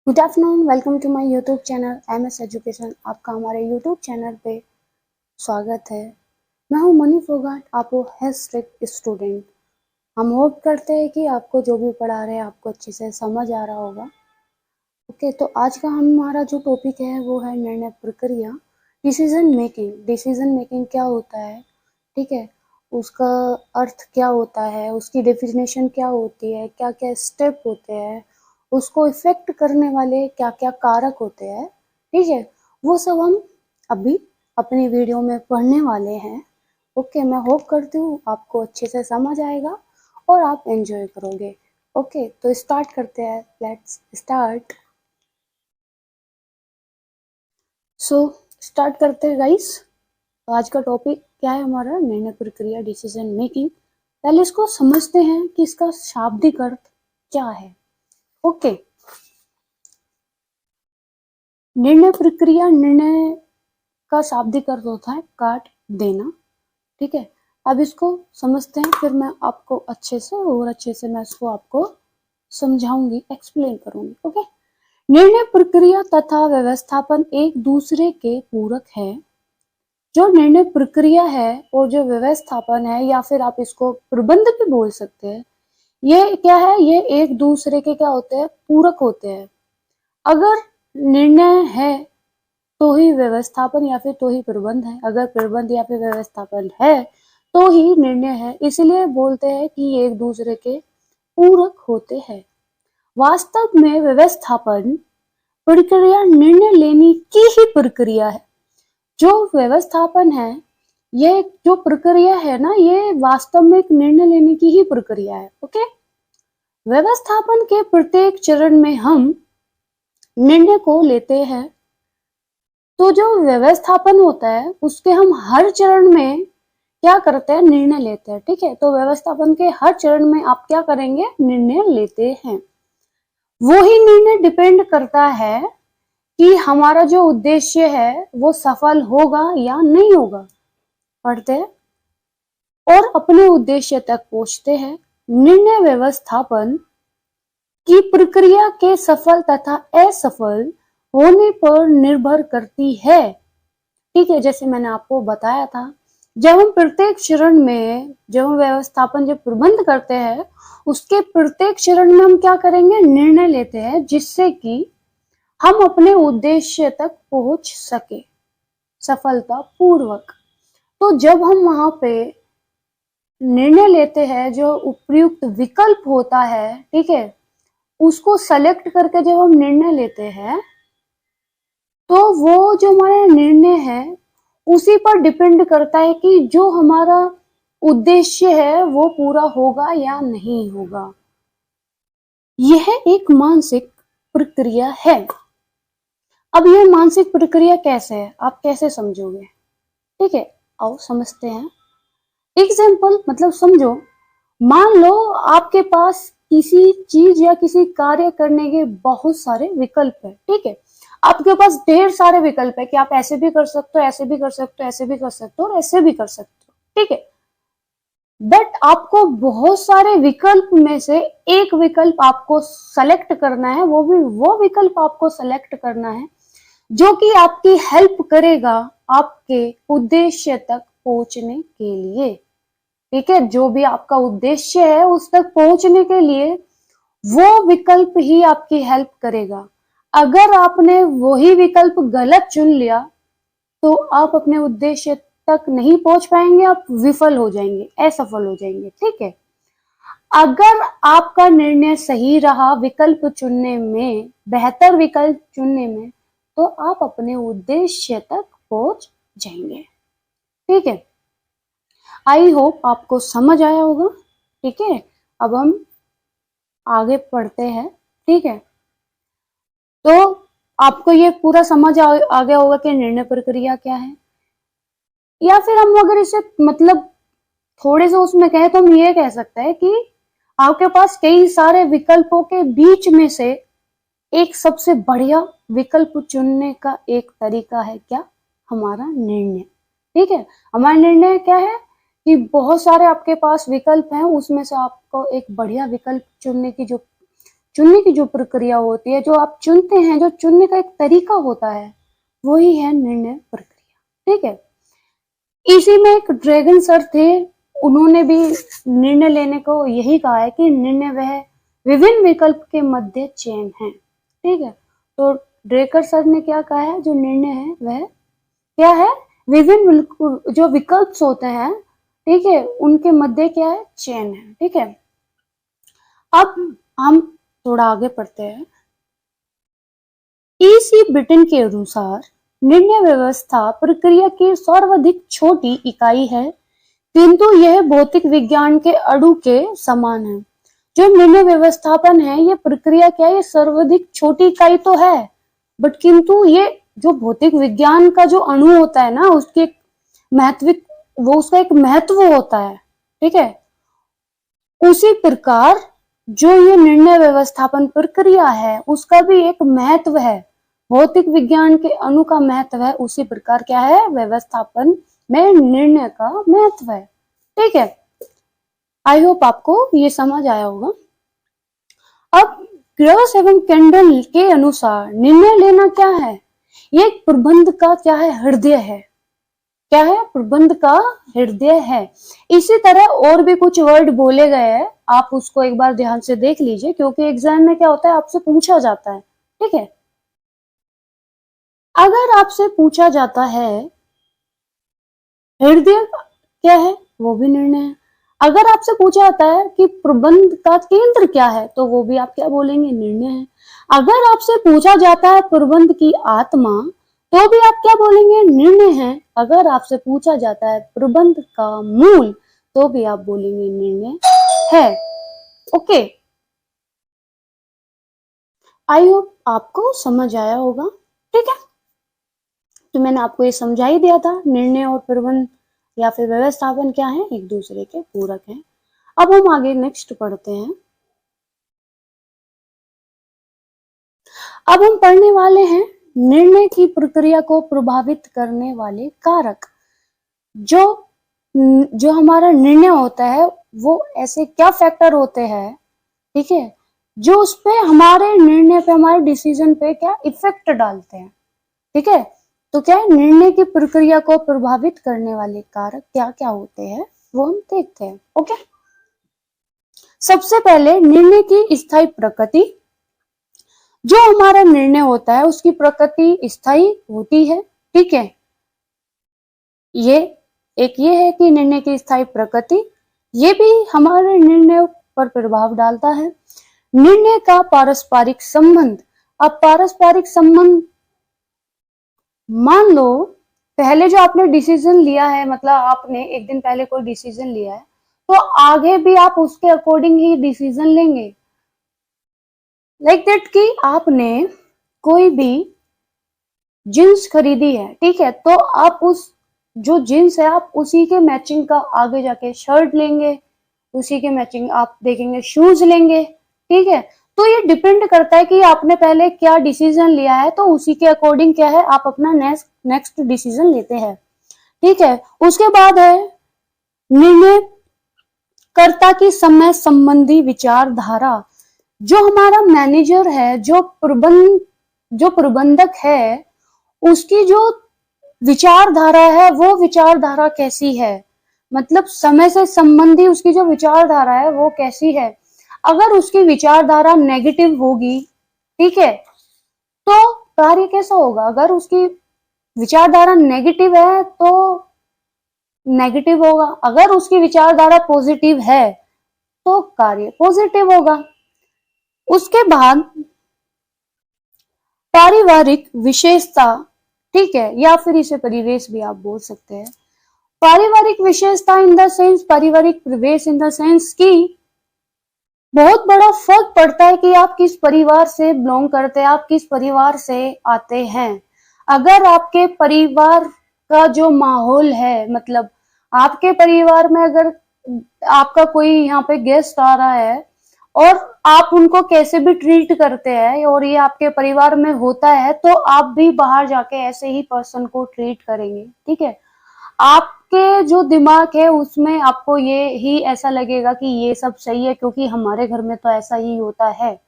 Good afternoon, welcome to my YouTube channel MS education. आपका हमारे YouTube channel पे स्वागत है। मैं हूं मनी फोगाट, आपको हिस्ट्री स्टूडेंट। हम होप करते हैं कि आपको जो भी पढ़ा रहे हैं आपको अच्छे से समझ आ रहा होगा। ओके, तो आज का हमारा जो टॉपिक है वो है निर्णय प्रक्रिया, डिसीजन मेकिंग। डिसीजन मेकिंग क्या होता है, ठीक है, उसका अर्थ क्या होता है, उसकी डेफिनेशन क्या होती है, क्या क्या स्टेप होते हैं, उसको इफेक्ट करने वाले क्या क्या कारक होते हैं, ठीक है, वो सब हम अभी अपनी वीडियो में पढ़ने वाले हैं। ओके, मैं होप करती हूँ आपको अच्छे से समझ आएगा और आप एंजॉय करोगे। ओके, तो स्टार्ट करते हैं, लेट्स स्टार्ट। सो स्टार्ट करते हैं गाइस। आज का टॉपिक क्या है हमारा, निर्णय प्रक्रिया, डिसीजन मेकिंग। पहले इसको समझते हैं कि इसका शाब्दिक अर्थ क्या है। ओके, निर्णय प्रक्रिया, निर्णय का शाब्दिक अर्थ होता है काट देना, ठीक है। अब इसको समझते हैं, फिर मैं आपको अच्छे से मैं इसको आपको समझाऊंगी, एक्सप्लेन करूंगी। ओके, निर्णय प्रक्रिया तथा व्यवस्थापन एक दूसरे के पूरक है। जो निर्णय प्रक्रिया है और जो व्यवस्थापन है, या फिर आप इसको प्रबंध भी बोल सकते हैं, ये क्या है, ये एक दूसरे के क्या होते हैं, पूरक होते हैं। अगर निर्णय है तो ही व्यवस्थापन या फिर तो ही प्रबंध है, अगर प्रबंध या फिर व्यवस्थापन है तो ही निर्णय है। इसलिए बोलते हैं कि ये एक दूसरे के पूरक होते हैं। वास्तव में व्यवस्थापन प्रक्रिया निर्णय लेने की ही प्रक्रिया है। जो व्यवस्थापन है, ये जो प्रक्रिया है ना, ये वास्तव में एक निर्णय लेने की ही प्रक्रिया है। ओके, व्यवस्थापन के प्रत्येक चरण में हम निर्णय को लेते हैं। तो जो व्यवस्थापन होता है उसके हम हर चरण में क्या करते हैं, निर्णय लेते हैं, ठीक है। तो व्यवस्थापन के हर चरण में आप क्या करेंगे, निर्णय लेते हैं। वो ही निर्णय डिपेंड करता है कि हमारा जो उद्देश्य है वो सफल होगा या नहीं होगा। पढ़ते हैं और अपने उद्देश्य तक पहुंचते हैं। निर्णय व्यवस्थापन की प्रक्रिया के सफल तथा असफल होने पर निर्भर करती है, ठीक है। जैसे मैंने आपको बताया था, जब हम प्रत्येक चरण में, जब हम व्यवस्थापन, जब प्रबंध करते हैं, उसके प्रत्येक चरण में हम क्या करेंगे, निर्णय लेते हैं, जिससे कि हम अपने उद्देश्य तक पहुंच सके सफलता पूर्वक। तो जब हम वहां पे निर्णय लेते हैं, जो उपयुक्त विकल्प होता है, ठीक है, उसको सेलेक्ट करके जब हम निर्णय लेते हैं, तो वो जो हमारा निर्णय है उसी पर डिपेंड करता है कि जो हमारा उद्देश्य है वो पूरा होगा या नहीं होगा। यह एक मानसिक प्रक्रिया है। अब यह मानसिक प्रक्रिया कैसे है, आप कैसे समझोगे, ठीक है, आओ समझते हैं। एग्जाम्पल मतलब समझो, मान लो आपके पास किसी चीज या किसी कार्य करने के बहुत सारे विकल्प है, ठीक है। आपके पास ढेर सारे विकल्प है कि आप ऐसे भी कर सकते हो, ऐसे भी कर सकते हो, ऐसे भी कर सकते हो और ऐसे भी कर सकते हो, ठीक है। बट आपको बहुत सारे विकल्प में से एक विकल्प आपको सेलेक्ट करना है, वो भी वो विकल्प आपको सेलेक्ट करना है जो कि आपकी हेल्प करेगा आपके उद्देश्य तक पहुंचने के लिए, ठीक है। जो भी आपका उद्देश्य है उस तक पहुंचने के लिए वो विकल्प ही आपकी हेल्प करेगा। अगर आपने वही विकल्प गलत चुन लिया तो आप अपने उद्देश्य तक नहीं पहुंच पाएंगे, आप विफल हो जाएंगे, असफल हो जाएंगे, ठीक है। अगर आपका निर्णय सही रहा विकल्प चुनने में, बेहतर विकल्प चुनने में, तो आप अपने उद्देश्य तक पहुंच जाएंगे, ठीक है। आई होप आपको समझ आया होगा, ठीक है। अब हम आगे पढ़ते हैं, ठीक है। तो आपको ये पूरा समझ आ गया होगा कि निर्णय प्रक्रिया क्या है। या फिर हम अगर इसे मतलब थोड़े से उसमें कहें तो हम ये कह सकते हैं कि आपके पास कई सारे विकल्पों के बीच में से एक सबसे बढ़िया विकल्प चुनने का एक तरीका है क्या, हमारा निर्णय, ठीक है। हमारा निर्णय क्या है कि बहुत सारे आपके पास विकल्प हैं, उसमें से आपको एक बढ़िया विकल्प चुनने की जो चुनने की जो प्रक्रिया होती है, जो आप चुनते हैं, जो चुनने का एक तरीका होता है, वही है निर्णय प्रक्रिया। ठीक है, इसी में एक ड्रैगन सर थे, उन्होंने भी निर्णय लेने को यही कहा है कि निर्णय वह विभिन्न विकल्प के मध्य चयन है। ठीक है, तो ड्रेकर सर ने क्या कहा है, जो निर्णय है वह क्या है, विभिन्न जो विकल्प होते हैं, ठीक है, उनके मध्य क्या है, चयन है। ठीक है, अब हम थोड़ा आगे पढ़ते हैं। ईसी ब्रिटेन के अनुसार निर्णय व्यवस्था प्रक्रिया की सर्वाधिक छोटी इकाई है, किंतु यह भौतिक विज्ञान के अणु के समान है। जो निर्णय व्यवस्थापन है, ये प्रक्रिया क्या है, ये सर्वाधिक छोटी इकाई तो है, बट किंतु ये जो भौतिक विज्ञान का जो अणु होता है ना, उसके महत्व, वो उसका एक महत्व होता है। ठीक है, उसी प्रकार जो ये निर्णय व्यवस्थापन प्रक्रिया है, उसका भी एक महत्व है। भौतिक विज्ञान के अणु का महत्व है, उसी प्रकार क्या है, व्यवस्थापन में निर्णय का महत्व है। ठीक है, आई होप आपको ये समझ आया होगा। अब ग्रॉस एवं कैंडल के अनुसार निर्णय लेना क्या है, ये प्रबंध का क्या है, हृदय है। क्या है, प्रबंध का हृदय है। इसी तरह और भी कुछ वर्ड बोले गए हैं, आप उसको एक बार ध्यान से देख लीजिए, क्योंकि एग्जाम में क्या होता है, आपसे पूछा जाता है। ठीक है, अगर आपसे पूछा जाता है हृदय क्या है, वो भी निर्णय है। अगर आपसे पूछा जाता है कि प्रबंध का केंद्र क्या है, तो वो भी आप क्या बोलेंगे, निर्णय है। अगर आपसे पूछा जाता है प्रबंध की आत्मा, तो भी आप क्या बोलेंगे, निर्णय है। अगर आपसे पूछा जाता है प्रबंध का मूल, तो भी आप बोलेंगे निर्णय है। ओके, आई होप आपको समझ आया होगा। ठीक है, तो मैंने आपको ये समझा ही दिया था, निर्णय और प्रबंध या फिर व्यवस्थापन क्या है, एक दूसरे के पूरक हैं। अब हम आगे नेक्स्ट पढ़ते हैं। अब हम पढ़ने वाले हैं निर्णय की प्रक्रिया को प्रभावित करने वाले कारक। जो हमारा निर्णय होता है, वो ऐसे क्या फैक्टर होते हैं, ठीक है, जो उस पे हमारे निर्णय पे, हमारे डिसीजन पे क्या इफेक्ट डालते हैं। ठीक है, तो क्या है, निर्णय की प्रक्रिया को प्रभावित करने वाले कारक क्या क्या होते हैं, वो हम देखते हैं। ओके, सबसे पहले निर्णय की स्थायी प्रकृति। जो हमारा निर्णय होता है, उसकी प्रकृति स्थायी होती है। ठीक है, ये है कि निर्णय की स्थायी प्रकृति, ये भी हमारे निर्णय पर प्रभाव डालता है। निर्णय का पारस्परिक संबंध। अब पारस्परिक संबंध, मान लो पहले जो आपने डिसीजन लिया है, मतलब आपने एक दिन पहले कोई डिसीजन लिया है, तो आगे भी आप उसके अकॉर्डिंग ही डिसीजन लेंगे। लाइक दैट कि आपने कोई भी जींस खरीदी है, ठीक है, तो आप उस जो जींस है, आप उसी के मैचिंग का आगे जाके शर्ट लेंगे, उसी के मैचिंग आप देखेंगे शूज लेंगे। ठीक है, तो ये डिपेंड करता है कि आपने पहले क्या डिसीजन लिया है, तो उसी के अकॉर्डिंग क्या है, आप अपना नेक्स्ट डिसीजन लेते हैं। ठीक है, उसके बाद है निर्णय कर्ता की समय संबंधी विचारधारा। जो हमारा मैनेजर है, जो प्रबंधक है, उसकी जो विचारधारा है, वो विचारधारा कैसी है, मतलब समय से संबंधी उसकी जो विचारधारा है वो कैसी है। अगर उसकी विचारधारा नेगेटिव होगी, ठीक है, तो कार्य कैसा होगा। अगर उसकी विचारधारा नेगेटिव है तो नेगेटिव होगा, अगर उसकी विचारधारा पॉजिटिव है तो कार्य पॉजिटिव होगा। उसके बाद पारिवारिक विशेषता, ठीक है, या फिर इसे परिवेश भी आप बोल सकते हैं। पारिवारिक विशेषता इन द सेंस, पारिवारिक प्रवेश इन द सेंस की बहुत बड़ा फर्क पड़ता है कि आप किस परिवार से बिलोंग करते हैं, आप किस परिवार से आते हैं। अगर आपके परिवार का जो माहौल है, मतलब आपके परिवार में अगर आपका कोई यहाँ पे गेस्ट आ रहा है और आप उनको कैसे भी ट्रीट करते हैं और ये आपके परिवार में होता है, तो आप भी बाहर जाके ऐसे ही पर्सन को ट्रीट करेंगे। ठीक है, आपके जो दिमाग है उसमें आपको ये ही ऐसा लगेगा कि ये सब सही है, क्योंकि हमारे घर में तो ऐसा ही होता है।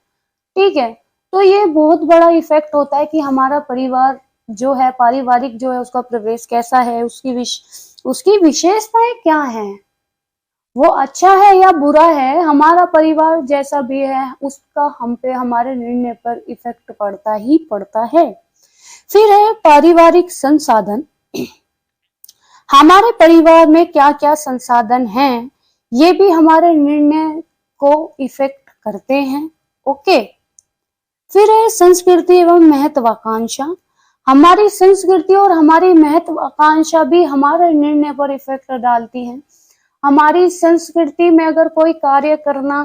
ठीक है। तो ये बहुत बड़ा इफेक्ट होता है कि हमारा परिवार जो है, पारिवारिक जो है, उसका प्रवेश कैसा है, उसकी विशेषताएं क्या है, वो अच्छा है या बुरा है, हमारा परिवार जैसा भी है उसका हम पे, हमारे निर्णय पर इफेक्ट पड़ता ही पड़ता है। फिर है पारिवारिक संसाधन। हमारे परिवार में क्या क्या संसाधन हैं, ये भी हमारे निर्णय को इफेक्ट करते हैं। ओके। फिर है संस्कृति एवं महत्वाकांक्षा। हमारी संस्कृति और हमारी महत्वाकांक्षा भी हमारे निर्णय पर इफेक्ट डालती है। हमारी संस्कृति में अगर कोई कार्य करना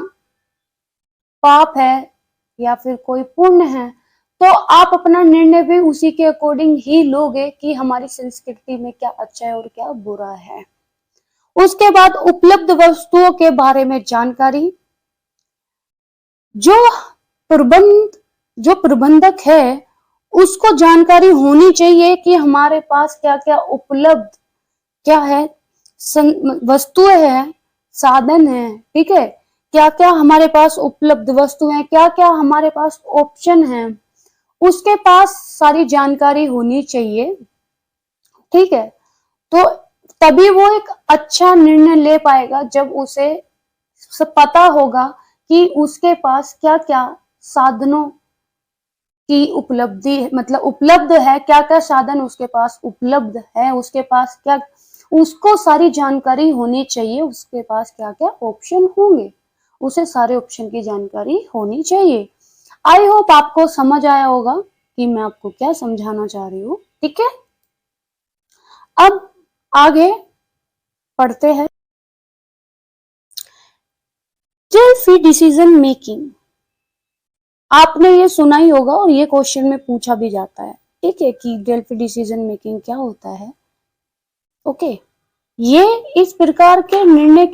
पाप है या फिर कोई पुण्य है, तो आप अपना निर्णय भी उसी के अकॉर्डिंग ही लोगे कि हमारी संस्कृति में क्या अच्छा है और क्या बुरा है। उसके बाद उपलब्ध वस्तुओं के बारे में जानकारी। जो प्रबंधक है उसको जानकारी होनी चाहिए कि हमारे पास क्या क्या उपलब्ध क्या है, वस्तुएं है, साधन है, ठीक है, क्या क्या हमारे पास उपलब्ध वस्तु है, क्या क्या हमारे पास ऑप्शन है, उसके पास सारी जानकारी होनी चाहिए। ठीक है। तो तभी वो एक अच्छा निर्णय ले पाएगा जब उसे पता होगा कि उसके पास क्या क्या साधनों की उपलब्धि, मतलब उपलब्ध है, क्या क्या साधन उसके पास उपलब्ध है, उसके पास क्या, उसको सारी जानकारी होनी चाहिए, उसके पास क्या क्या ऑप्शन होंगे, उसे सारे ऑप्शन की जानकारी होनी चाहिए। आई होप आपको समझ आया होगा कि मैं आपको क्या समझाना चाह रही हूँ। ठीक है। अब आगे पढ़ते हैं। डेल्फी डिसीजन मेकिंग, आपने ये सुना ही होगा और ये क्वेश्चन में पूछा भी जाता है। ठीक है, कि डेल्फी डिसीजन मेकिंग क्या होता है। ओके। ये इस प्रकार के निर्णय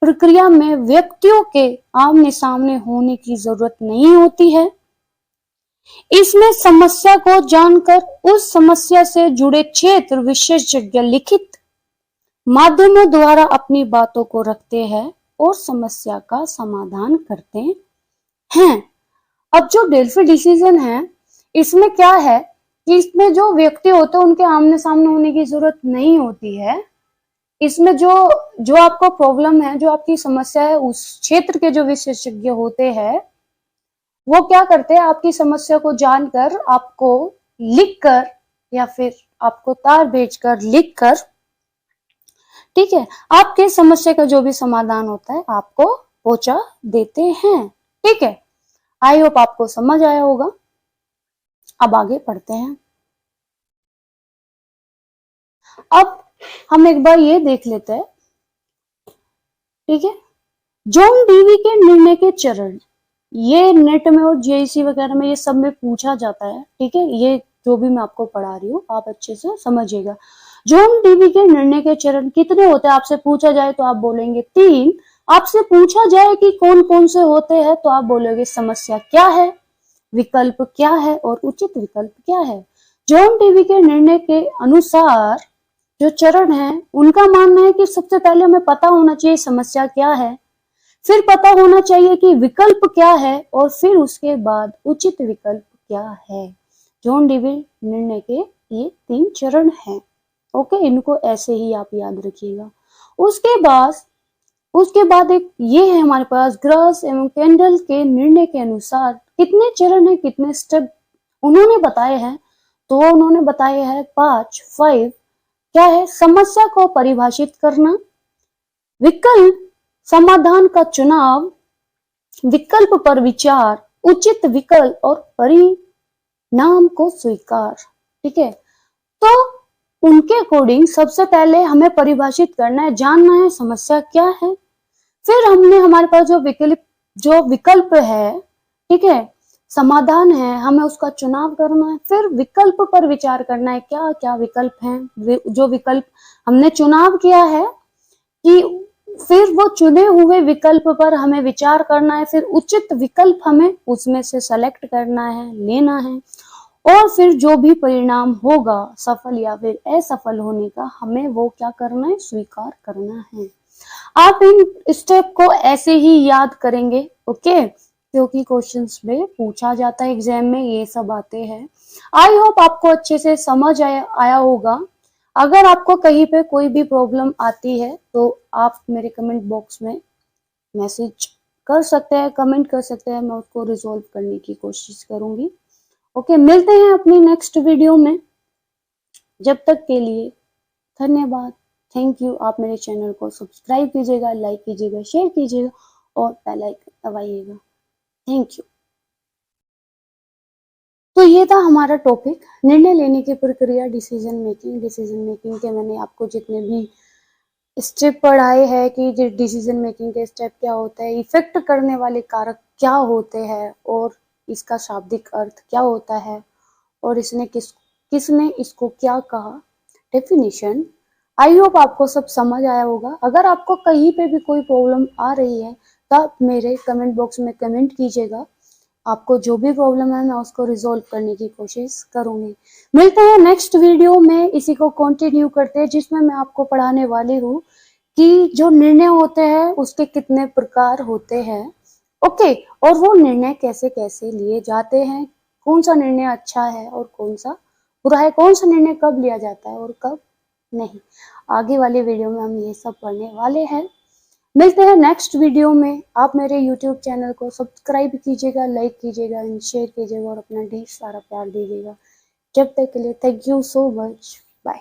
प्रक्रिया में व्यक्तियों के आमने सामने होने की जरूरत नहीं होती है। इसमें समस्या को जानकर उस समस्या से जुड़े क्षेत्र विशेषज्ञ लिखित माध्यमों द्वारा अपनी बातों को रखते हैं और समस्या का समाधान करते हैं। अब जो डेल्फी डिसीजन है, इसमें क्या है कि इसमें जो व्यक्ति होते हैं उनके आमने सामने होने की जरूरत नहीं होती है। इसमें जो आपको प्रॉब्लम है, जो आपकी समस्या है, उस क्षेत्र के जो विशेषज्ञ होते हैं वो क्या करते हैं, आपकी समस्या को जानकर आपको लिखकर या फिर आपको तार भेजकर लिखकर, ठीक है, आपके समस्या का जो भी समाधान होता है आपको पहुंचा देते हैं। ठीक है। आई होप आपको समझ आया होगा। अब आगे पढ़ते हैं। अब हम एक बार ये देख लेते हैं। ठीक है। जॉन डीवी के निर्णय के चरण, ये नेट में और जेईसी वगैरह में ये सब में पूछा जाता है। ठीक है। ये जो भी मैं आपको पढ़ा रही हूँ आप अच्छे से समझिएगा। जॉन डीवी के निर्णय के चरण कितने होते हैं, आपसे पूछा जाए तो आप बोलेंगे 3। आपसे पूछा जाए कि कौन कौन से होते हैं तो आप बोलोगे समस्या क्या है, विकल्प क्या है और उचित विकल्प क्या है। जॉन डीवी के निर्णय के अनुसार जो चरण है, उनका मानना है कि सबसे पहले हमें पता होना चाहिए समस्या क्या है, फिर पता होना चाहिए कि विकल्प क्या है और फिर उसके बाद उचित विकल्प क्या है। जॉन डीवी निर्णय के ये 3 चरण हैं। ओके, इनको ऐसे ही आप याद रखिएगा। उसके बाद एक ये है हमारे पास ग्रास एवं कैंडल के निर्णय के अनुसार कितने चरण है, कितने स्टेप उन्होंने बताए हैं, तो उन्होंने बताए हैं 5 क्या है, समस्या को परिभाषित करना, विकल्प समाधान का चुनाव, विकल्प पर विचार, उचित विकल्प और परिणाम को स्वीकार। ठीक है। तो उनके अकॉर्डिंग सबसे पहले हमें परिभाषित करना है, जानना है समस्या क्या है, फिर हमने हमारे पास जो विकल्प है, ठीक है, समाधान है, हमें उसका चुनाव करना है, फिर विकल्प पर विचार करना है क्या क्या विकल्प हैं, जो विकल्प हमने चुनाव किया है कि फिर वो चुने हुए विकल्प पर हमें विचार करना है, फिर उचित विकल्प हमें उसमें से सेलेक्ट करना है, लेना है, और फिर जो भी परिणाम होगा सफल या फिर असफल होने का, हमें वो क्या करना है, स्वीकार करना है। आप इन स्टेप को ऐसे ही याद करेंगे, ओके, क्योंकि क्वेश्चंस में पूछा जाता है एग्जाम में, ये सब आते हैं। आई होप आपको अच्छे से समझ आया होगा। अगर आपको कहीं पे कोई भी प्रॉब्लम आती है तो आप मेरे कमेंट बॉक्स में मैसेज कर सकते हैं, कमेंट कर सकते हैं, मैं उसको रिजॉल्व करने की कोशिश करूंगी। ओके, मिलते हैं अपनी नेक्स्ट वीडियो में। जब तक के लिए धन्यवाद, थैंक यू। आप मेरे चैनल को सब्सक्राइब कीजिएगा, लाइक कीजिएगा, शेयर कीजिएगा और बेल आइकन दबाइएगा। Thank you. तो ये था हमारा टॉपिक, निर्णय लेने की प्रक्रिया, डिसीजन मेकिंग। डिसीजन मेकिंग के मैंने आपको जितने भी स्टेप पढ़ाए हैं कि डिसीजन मेकिंग के स्टेप क्या होता है, इफेक्ट करने वाले कारक क्या होते हैं और इसका शाब्दिक अर्थ क्या होता है और इसने किसने इसको क्या कहा, डेफिनेशन। आई होप आपको सब समझ आया होगा। अगर आपको कहीं पे भी कोई प्रॉब्लम आ रही है तो आप मेरे कमेंट बॉक्स में कमेंट कीजिएगा। आपको जो भी प्रॉब्लम है मैं उसको रिजॉल्व करने की कोशिश करूंगी। मिलते हैं नेक्स्ट वीडियो में, इसी को कंटिन्यू करते हैं जिसमें मैं आपको पढ़ाने वाली हूँ कि जो निर्णय होते हैं उसके कितने प्रकार होते हैं, ओके, और वो निर्णय कैसे कैसे लिए जाते हैं, कौन सा निर्णय अच्छा है और कौन सा बुरा है, कौन सा निर्णय कब लिया जाता है और कब नहीं। आगे वाले वीडियो में हम ये सब पढ़ने वाले हैं। मिलते हैं नेक्स्ट वीडियो में। आप मेरे यूट्यूब चैनल को सब्सक्राइब कीजिएगा, लाइक कीजिएगा, शेयर कीजिएगा और अपना ढेर सारा प्यार दीजिएगा। जब तक के लिए thank you so much, bye.